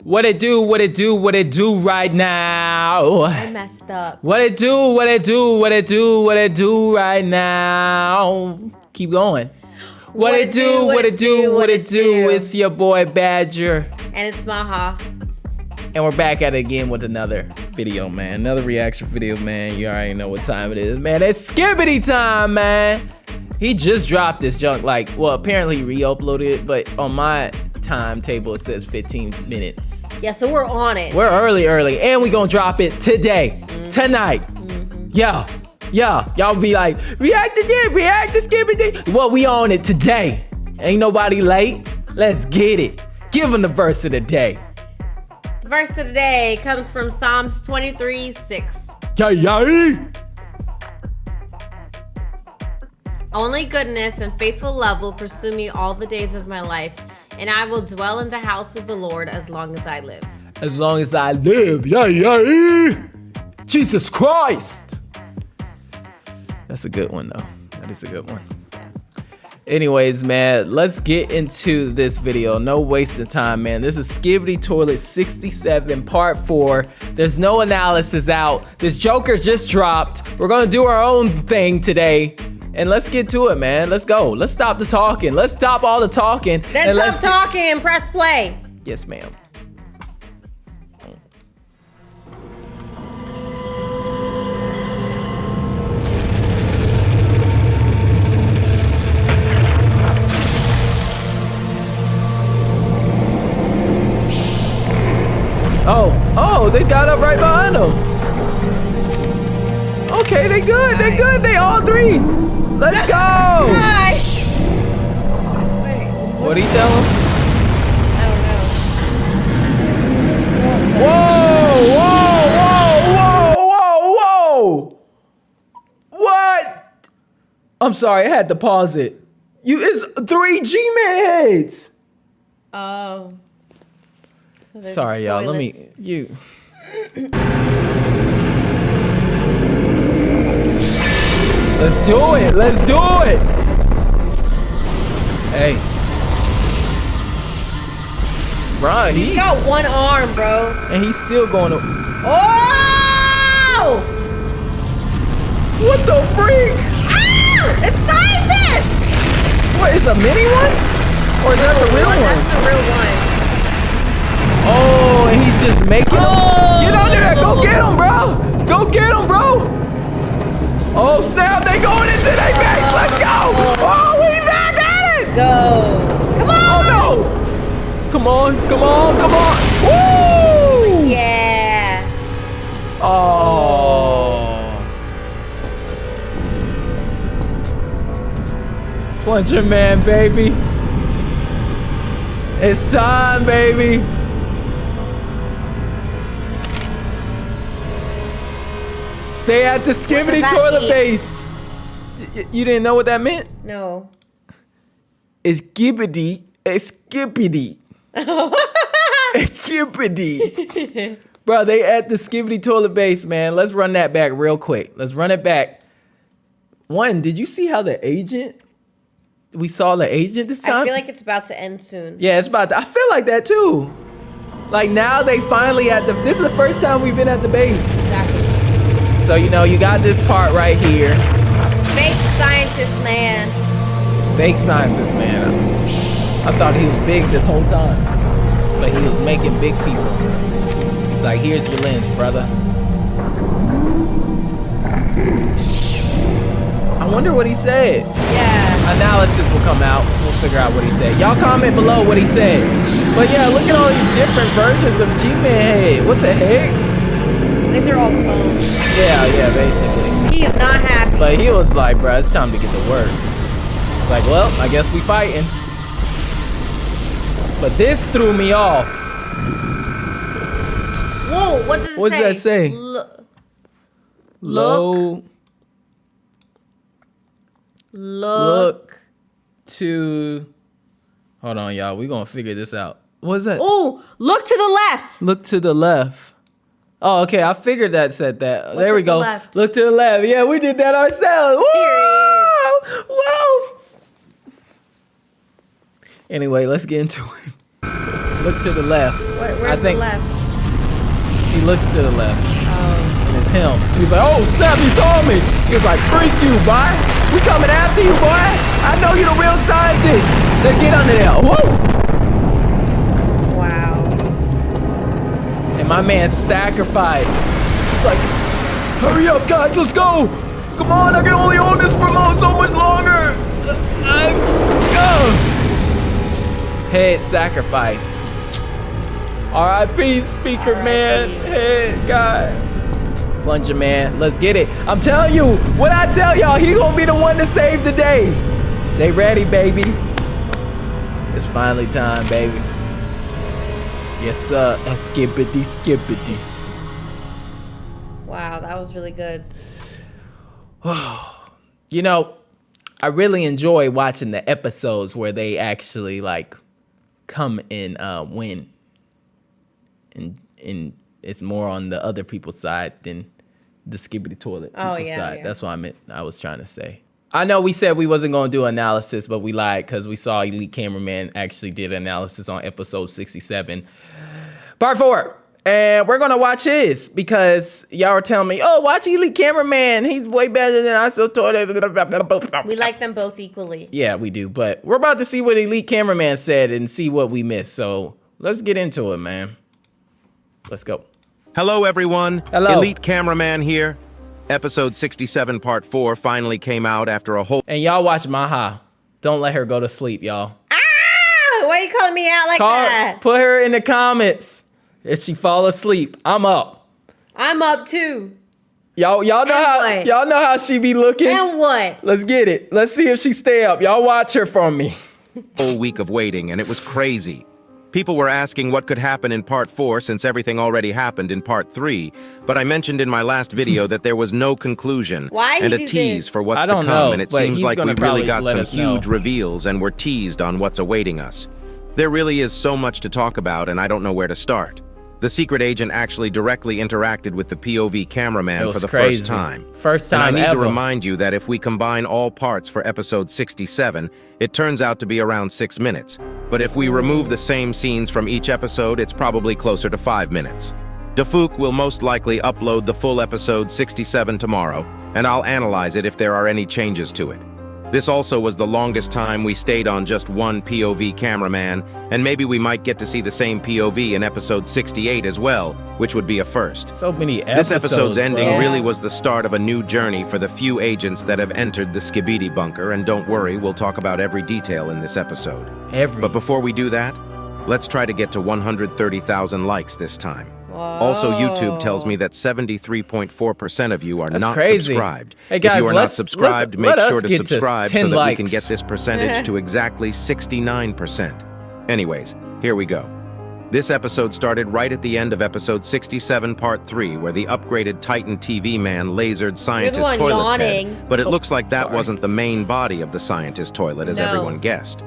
What it do, what it do, what it do right now? I messed up. What it do, what it do, what it do, what it do right now? Keep going. What it do, what it do, what it do. It's your boy Badger. And it's Maha. And we're back at it again with another video, man. Another reaction video, man. You already know what time it is, man. It's Skibidi time, man. He just dropped this junk, like, well, apparently he re-uploaded it, but on my timetable it says 15 minutes. Yeah, so we're on it. We're early, and we gonna drop it today, tonight. Yeah. Y'all be like, react to this, react to Skibidi. Well, we on it today. Ain't nobody late. Let's get it. Give him the verse of the day. The verse of the day comes from Psalms 23:6. Yeah. Only goodness and faithful love will pursue me all the days of my life, and I will dwell in the house of the Lord as long as I live. As long as I live. Yeah. Jesus Christ. That's a good one, though. That is a good one. Anyways, man, let's get into this video. No wasting time, man. This is Skibidi Toilet 67 part 4. There's no analysis out. This Joker just dropped. We're gonna do our own thing today. And let's get to it, man. Let's go. Let's stop the talking. Let's stop all the talking. Then stop talking and press play. Yes, ma'am. Oh, they got up right behind them. Okay, they good. They good. They all three. Let's go. Nice. Wait, What'd he tell him? I don't Whoa. What? I'm sorry, I had to pause it. It's 3 G-Man heads. know. Oh. They're Sorry, just y'all. toilets. Let's do it. Let's do it. Hey. Bruh, He's got one arm, bro. and he's still going to... Oh! What the freak? Ow! It's scientist! What, is a mini one? Or is that the real one? That's the real one. Oh, and he's just making them. Get under there. Go get him, bro. Go get him, bro. Oh, snap. They going into their base. Let's go. Oh, we back at it. Go. Come on. Oh, no. Come on. Woo. Yeah. Oh. Plunger man, baby. It's time, baby. They at the Skibidi Toilet base. You didn't know what that meant? No. It's Skibidi. It's Skibidi. It's Skibidi. Bro, they at the Skibidi Toilet base, man. Let's run that back real quick. Let's run it back. One, did you see how we saw the agent this time? I feel like it's about to end soon. Yeah, it's about to, I feel like that too. Like now they finally this is the first time we've been at the base. Exactly. So, you know, you got this part right here. Fake scientist man. Fake scientist, man. I thought he was big this whole time. But he was making big people. He's like, here's your lens, brother. I wonder what he said. Yeah. Analysis will come out. We'll figure out what he said. Y'all comment below what he said. But yeah, look at all these different versions of G-Man head. What the heck? I think they're all clones. Yeah, basically. He is not happy. But he was like, bruh, it's time to get to work. It's like, well, I guess we fighting. But this threw me off. Whoa, what does it say? What does that say? Look to... Hold on, y'all. We're going to figure this out. What's that? Oh, look to the left. Look to the left. Oh, okay. I figured that said that. There we go. Left? Look to the left. Yeah, we did that ourselves. Whoa! Whoa! Anyway, let's get into it. Look to the left. Where's the left? He looks to the left. Oh. And it's him. He's like, oh snap, he saw me. He's like, freak you, boy. We coming after you, boy. I know you're the real scientist. Let's get under there. Woo! Wow. And my man sacrificed. He's like, hurry up, guys, let's go. Come on, I can only hold this for so much longer. Go. Head sacrifice. R.I.P. Speaker Man. Head guy. Plunger Man, let's get it. I'm telling you, what I tell y'all, he gonna be the one to save the day. They ready, baby. It's finally time, baby. Yes, sir. Skibidi, skibidi. Wow, that was really good. You know, I really enjoy watching the episodes where they actually like come and win. And it's more on the other people's side than the Skibidi Toilet people's side. Yeah. That's what I was trying to say. I know we said we wasn't going to do analysis, but we lied because we saw Elite Cameraman actually did analysis on episode 67. Part 4. And we're going to watch his because y'all were telling me, oh, watch Elite Cameraman. He's way better than I So Toilet. We like them both equally. Yeah, we do. But we're about to see what Elite Cameraman said and see what we missed. So let's get into it, man. Let's go. Hello, everyone. Hello. Elite Cameraman here. Episode 67, Part 4 finally came out after a whole... And y'all watch Maha. Don't let her go to sleep, y'all. Ah! Why are you calling me out like that? Put her in the comments if she fall asleep. I'm up. I'm up too. Y'all know how she be looking. And what? Let's get it. Let's see if she stay up. Y'all watch her from me. whole week of waiting, and it was crazy. People were asking what could happen in Part 4 since everything already happened in Part 3, but I mentioned in my last video that there was no conclusion and a tease for what's to come, and it seems like we really got some huge reveals and we're teased on what's awaiting us. There really is so much to talk about, and I don't know where to start. The secret agent actually directly interacted with the POV cameraman for the first time. And I need to remind you that if we combine all parts for episode 67, it turns out to be around 6 minutes. But if we remove the same scenes from each episode, it's probably closer to 5 minutes. Dafouk will most likely upload the full episode 67 tomorrow, and I'll analyze it if there are any changes to it. This also was the longest time we stayed on just one POV cameraman, and maybe we might get to see the same POV in episode 68 as well, which would be a first. So many episodes, this episode's ending really was the start of a new journey for the few agents that have entered the Skibidi bunker, and don't worry, we'll talk about every detail in this episode. But before we do that, let's try to get to 130,000 likes this time. Whoa. Also, YouTube tells me that 73.4% of you are not subscribed. Hey guys, if you are not subscribed, make sure to subscribe so that likes. we can get this percentage to exactly 69%. Anyways, here we go. This episode started right at the end of episode 67, part 3, where the upgraded Titan TV man lasered Scientist Toilet's head, but it looks like that wasn't the main body of the Scientist Toilet as everyone guessed.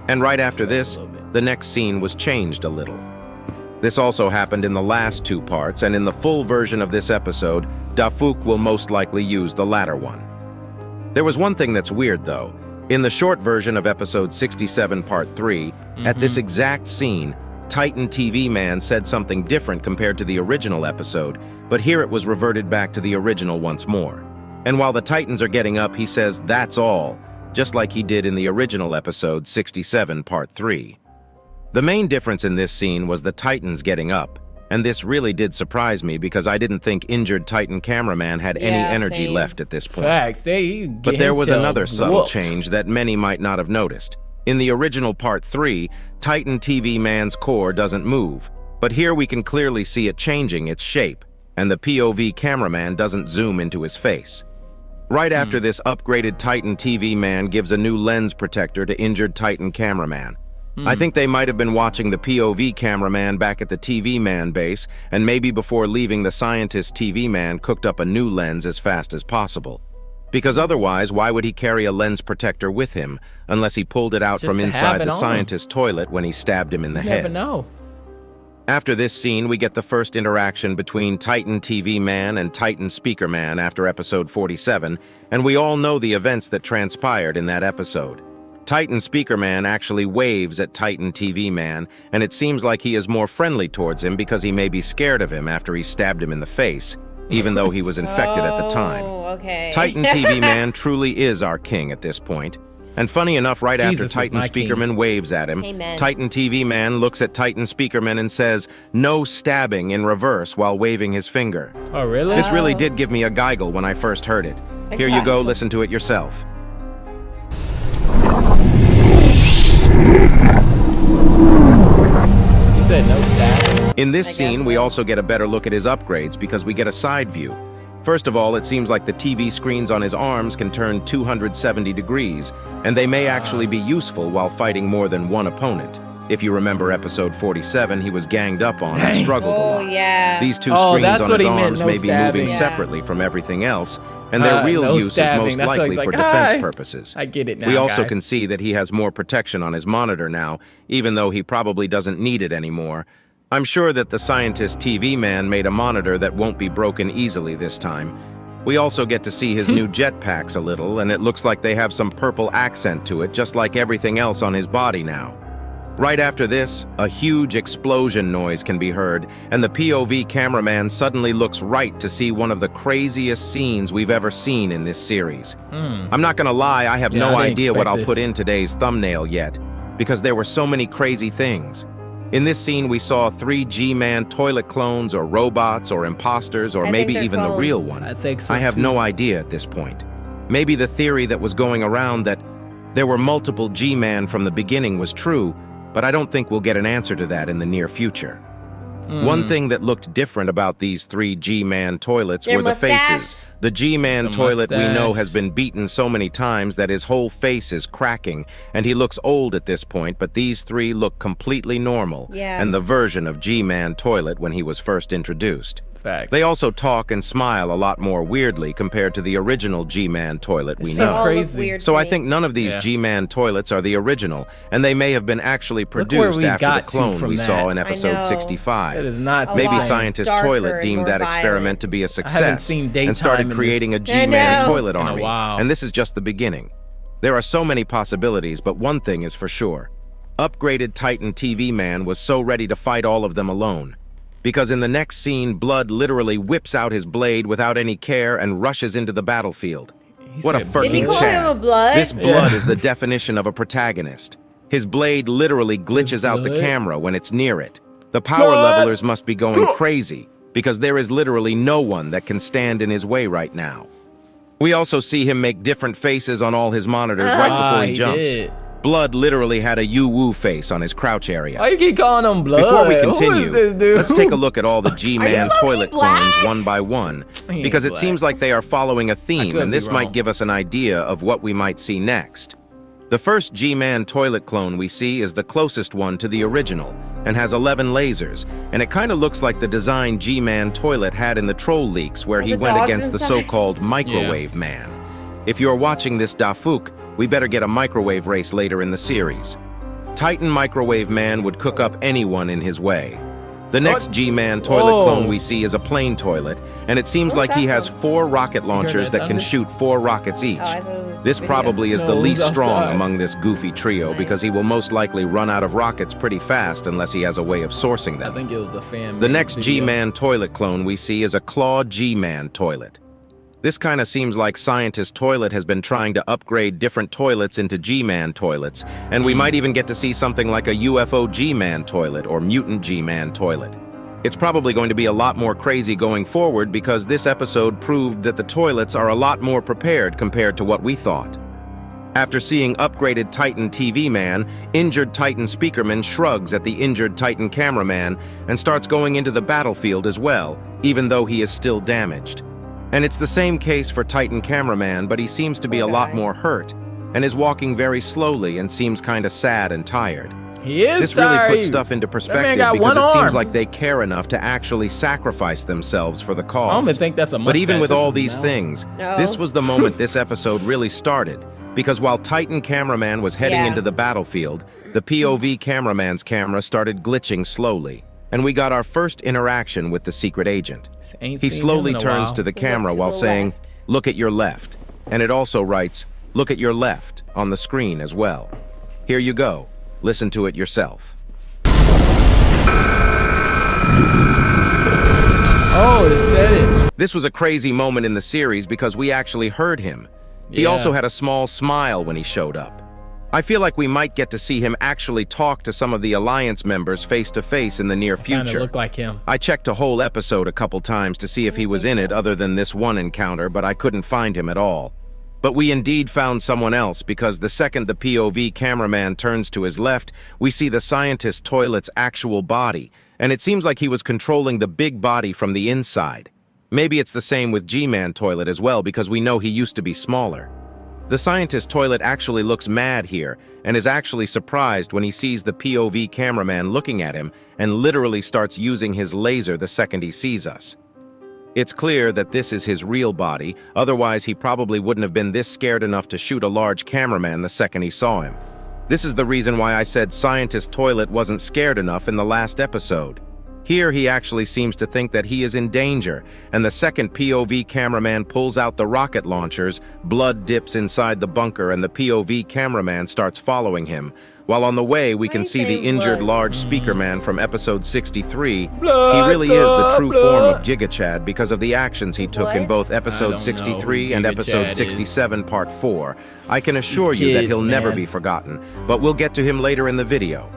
And right after this, the next scene was changed a little. This also happened in the last 2 parts, and in the full version of this episode, Dafouk will most likely use the latter one. There was one thing that's weird, though. In the short version of episode 67, part 3, at this exact scene, Titan TV Man said something different compared to the original episode, but here it was reverted back to the original once more. And while the Titans are getting up, he says, "That's all," just like he did in the original episode 67, part 3. The main difference in this scene was the Titans getting up, and this really did surprise me because I didn't think injured Titan cameraman had any energy left at this point. But there was another subtle change that many might not have noticed. In the original part 3, Titan TV man's core doesn't move, but here we can clearly see it changing its shape, and the POV cameraman doesn't zoom into his face. Right after this, upgraded Titan TV man gives a new lens protector to injured Titan cameraman. I think they might have been watching the POV cameraman back at the TV man base, and maybe before leaving the Scientist TV man cooked up a new lens as fast as possible. Because otherwise, why would he carry a lens protector with him, unless he pulled it out from inside the Scientist Toilet when he stabbed him in the head? Never know. After this scene, we get the first interaction between Titan TV Man and Titan Speaker Man after episode 47, and we all know the events that transpired in that episode. Titan Speaker Man actually waves at Titan TV Man, and it seems like he is more friendly towards him because he may be scared of him after he stabbed him in the face, even though he was infected at the time. Okay. Titan TV Man truly is our king at this point. And funny enough, right after Titan Speakerman waves at him, Amen. Titan TV Man looks at Titan Speakerman and says, "No stabbing," in reverse while waving his finger. Oh, really? This really did give me a giggle when I first heard it. Here you go, listen to it yourself. You said no stabbing? In this scene, we also get a better look at his upgrades because we get a side view. First of all, it seems like the TV screens on his arms can turn 270 degrees, and they may actually be useful while fighting more than one opponent. If you remember episode 47, he was ganged up on and struggled a lot. Yeah. These two screens on his arms no may be stabbing. moving separately from everything else, and their real no use stabbing. is most That's likely like, for defense "Hi." purposes. I get it now, We also guys. can see that he has more protection on his monitor now, even though he probably doesn't need it anymore. I'm sure that the scientist TV man made a monitor that won't be broken easily this time. We also get to see his new jetpacks a little, and it looks like they have some purple accent to it, just like everything else on his body now. Right after this, a huge explosion noise can be heard, and the POV cameraman suddenly looks right to see one of the craziest scenes we've ever seen in this series. I'm not gonna lie, I have Yeah, no I didn't idea what I'll expect put this. in today's thumbnail yet, because there were so many crazy things. In this scene, we saw 3 G-Man toilet clones or robots or imposters or I maybe think they're even the real clones. one. I think so, I have too. no idea at this point. Maybe the theory that was going around that there were multiple G-Man from the beginning was true, but I don't think we'll get an answer to that in the near future. One thing that looked different about these 3 G-Man toilets Their were the mustache. faces. The G-Man The toilet we know mustache. has been beaten so many times that his whole face is cracking, and he looks old at this point, but these 3 look completely normal, Yeah. and the version of G-Man toilet when he was first introduced. Facts. They also talk and smile a lot more weirdly compared to the original G-Man toilet we It's know. so All look crazy. weird So to I me. think none of these Yeah. G-Man toilets are the original, and they may have been actually where produced we after the got to clone from we that. saw in I episode know. 65. It is not A Maybe lot Scientist darker Toilet and deemed more that experiment violent. to be a haven't success seen and daytime started in creating this a G-Man know. toilet in a army, while. and this is just the beginning. There are so many possibilities, but one thing is for sure. Upgraded Titan TV Man was so ready to fight all of them alone. Because in the next scene, Blood literally whips out his blade without any care and rushes into the battlefield. What a said fucking Did he call Chad. him a blood? This blood is the definition of a protagonist. His blade literally glitches out the blood? camera when it's near it. The power Blood! levelers must be going crazy because there is literally no one that can stand in his way right now. We also see him make different faces on all his monitors right before he jumps. did. Blood literally had a you-woo face on his crouch area. Why you keep calling him blood? Before we Who is continue, this dude? let's take a look at all the G-Man low-key toilet black? clones one by one, He ain't because it black. seems like they are following a theme, could and be this might wrong. give us an idea of what we might see next. The first G-Man toilet clone we see is the closest one to the original, and has 11 lasers, and it kind of looks like the design G-Man toilet had in the troll leaks where he the went dogs against the inside. so-called microwave man. If you're watching this Dafuk, we better get a microwave race later in the series. Titan Microwave Man would cook up anyone in his way. The next G-Man toilet Whoa. clone we see is a plane toilet, and it seems Where's like he that has from? 4 rocket launchers that that can thunder? shoot 4 rockets each. Oh, I thought it was This video. probably is the No, least who's strong outside? among this goofy trio because he will most likely run out of rockets pretty fast unless he has a way of sourcing I them. think it was a fan. The next G-Man toilet clone we see is a Claw G-Man toilet. This kind of seems like Scientist Toilet has been trying to upgrade different toilets into G-Man toilets, and we might even get to see something like a UFO G-Man toilet or Mutant G-Man toilet. It's probably going to be a lot more crazy going forward because this episode proved that the toilets are a lot more prepared compared to what we thought. After seeing upgraded Titan TV Man, injured Titan Speakerman shrugs at the injured Titan Cameraman and starts going into the battlefield as well, even though he is still damaged. And it's the same case for Titan Cameraman, but he seems to be a lot more hurt, and is walking very slowly and seems kinda sad and tired. He is This really tired. puts stuff into perspective got because one it seems arm. like they care enough to actually sacrifice themselves for the cause. I don't even think that's a mustache. But even with This all is these now. things, No. this was the moment this episode really started. Because while Titan Cameraman was heading Yeah. into the battlefield, the POV cameraman's camera started glitching slowly, and we got our first interaction with the secret agent. Ain't He seen slowly him in a turns while. to the He camera looks to while the saying, left. "Look at your left." And it also writes, Look at your left, on the screen as well. Here you go. Listen to it yourself. Oh, it said it. This was a crazy moment in the series because we actually heard him. He also had a small smile when he showed up. I feel like we might get to see him actually talk to some of the Alliance members face to face in the near future. Kinda look like him. I checked a whole episode a couple times to see if he was in it other than this one encounter, but I couldn't find him at all. But we indeed found someone else because the second the POV cameraman turns to his left, we see the scientist toilet's actual body, and it seems like he was controlling the big body from the inside. Maybe it's the same with G-Man toilet as well because we know he used to be smaller. The scientist toilet actually looks mad here and is actually surprised when he sees the POV cameraman looking at him and literally starts using his laser the second he sees us. It's clear that this is his real body, otherwise he probably wouldn't have been this scared enough to shoot a large cameraman the second he saw him. This is the reason why I said scientist toilet wasn't scared enough in the last episode. Here he actually seems to think that he is in danger, and the second POV cameraman pulls out the rocket launchers, blood dips inside the bunker, and the POV cameraman starts following him. While on the way, we can see the injured large speaker man from episode 63. He really is the true form of Giga Chad because of the actions he took in both episode 63 and episode 67 part 4. I can assure you that he'll never be forgotten, but we'll get to him later in the video.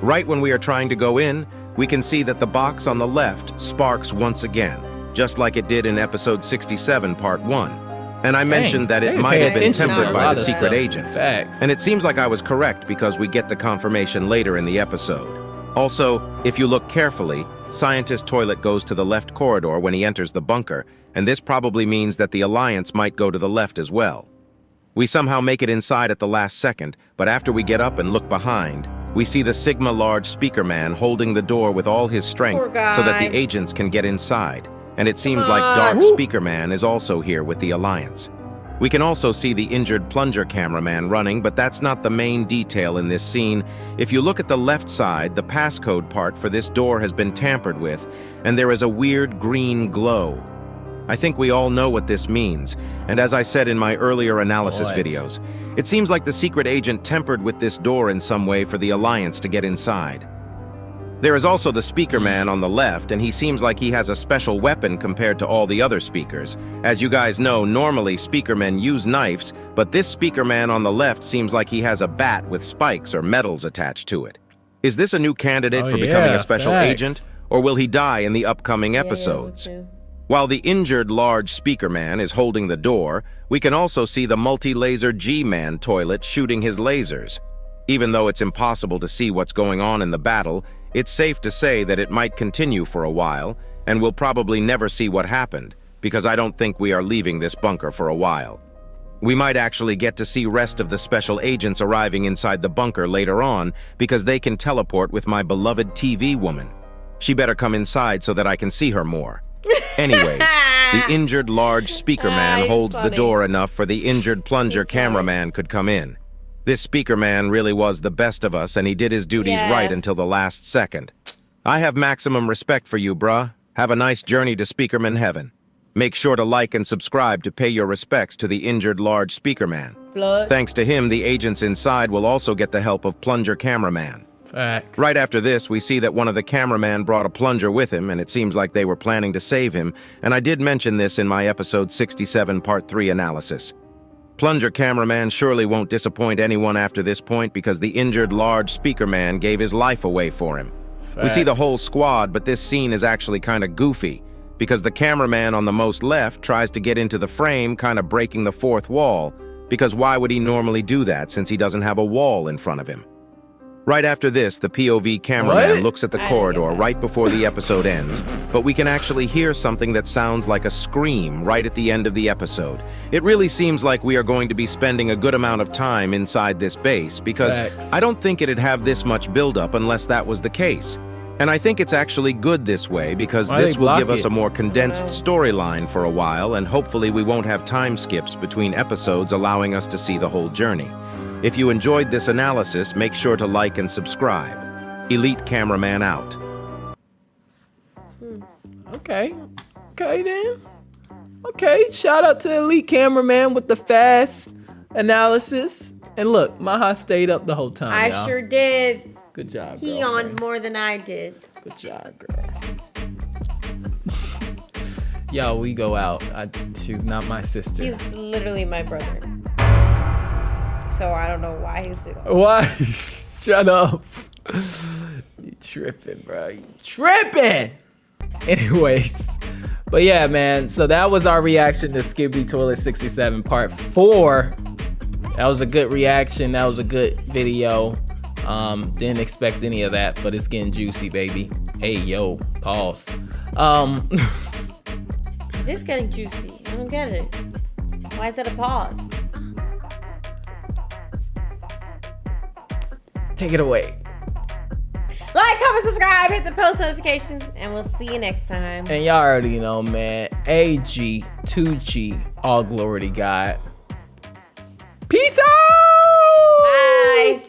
Right when we are trying to go in, we can see that the box on the left sparks once again, just like it did in episode 67 part 1. And I mentioned that it might have been tempered by the secret agent. And it seems like I was correct because we get the confirmation later in the episode. Also, if you look carefully, Scientist Toilet goes to the left corridor when he enters the bunker, and this probably means that the Alliance might go to the left as well. We somehow make it inside at the last second, but after we get up and look behind, we see the Sigma large speaker man holding the door with all his strength so that the agents can get inside. And it seems like Dark Speaker Man is also here with the Alliance. We can also see the injured plunger cameraman running, but that's not the main detail in this scene. If you look at the left side, the passcode part for this door has been tampered with, and there is a weird green glow. I think we all know what this means, and as I said in my earlier analysis videos, it seems like the secret agent tempered with this door in some way for the Alliance to get inside. There is also the speaker man on the left, and he seems like he has a special weapon compared to all the other speakers. As you guys know, normally speakermen use knives, but this speaker man on the left seems like he has a bat with spikes or metals attached to it. Is this a new candidate for becoming a special agent, or will he die in the upcoming episodes? While the injured large speaker man is holding the door, we can also see the multi-laser G-Man toilet shooting his lasers. Even though it's impossible to see what's going on in the battle, it's safe to say that it might continue for a while, and we'll probably never see what happened, because I don't think we are leaving this bunker for a while. We might actually get to see rest of the special agents arriving inside the bunker later on, because they can teleport with my beloved TV woman. She better come inside so that I can see her more. Anyways, the injured large speaker man holds the door enough for the injured plunger cameraman could come in. This speaker man really was the best of us, and he did his duties right until the last second. I have maximum respect for you, bruh. Have a nice journey to Speakerman Heaven. Make sure to like and subscribe to pay your respects to the injured large speaker man. Thanks to him, the agents inside will also get the help of plunger cameraman. Facts. Right after this, we see that one of the cameramen brought a plunger with him, and it seems like they were planning to save him, and I did mention this in my episode 67 part 3 analysis. Plunger cameraman surely won't disappoint anyone after this point because the injured large speaker man gave his life away for him. Facts. We see the whole squad, but this scene is actually kind of goofy because the cameraman on the most left tries to get into the frame, kind of breaking the fourth wall, because why would he normally do that since he doesn't have a wall in front of him? Right after this, the POV cameraman looks at the corridor right before the episode ends, but we can actually hear something that sounds like a scream right at the end of the episode. It really seems like we are going to be spending a good amount of time inside this base because I don't think it'd have this much buildup unless that was the case. And I think it's actually good this way because this will give us a more condensed storyline for a while, and hopefully we won't have time skips between episodes allowing us to see the whole journey. If you enjoyed this analysis, make sure to like and subscribe. Elite Cameraman out. Okay then. Okay, shout out to Elite Cameraman with the fast analysis. And look, Maha stayed up the whole time. I y'all. sure did. Good job, He girlfriend. yawned more than I did. Good job, girl. Yo, we go out. She's not my sister. He's literally my brother. So I don't know why he's doing. Why? Shut up. You tripping, bro. You tripping. Anyways. But yeah, man. So that was our reaction to Skibidi Toilet 67 Part 4. That was a good reaction. That was a good video. Didn't expect any of that, but it's getting juicy, baby. Hey, yo. Pause. It is getting juicy. I don't get it. Why is that a pause? Take it away. Like, comment, subscribe, hit the post notifications, and we'll see you next time. And y'all already know, man. AG, 2G, all glory to God. Peace out! Bye.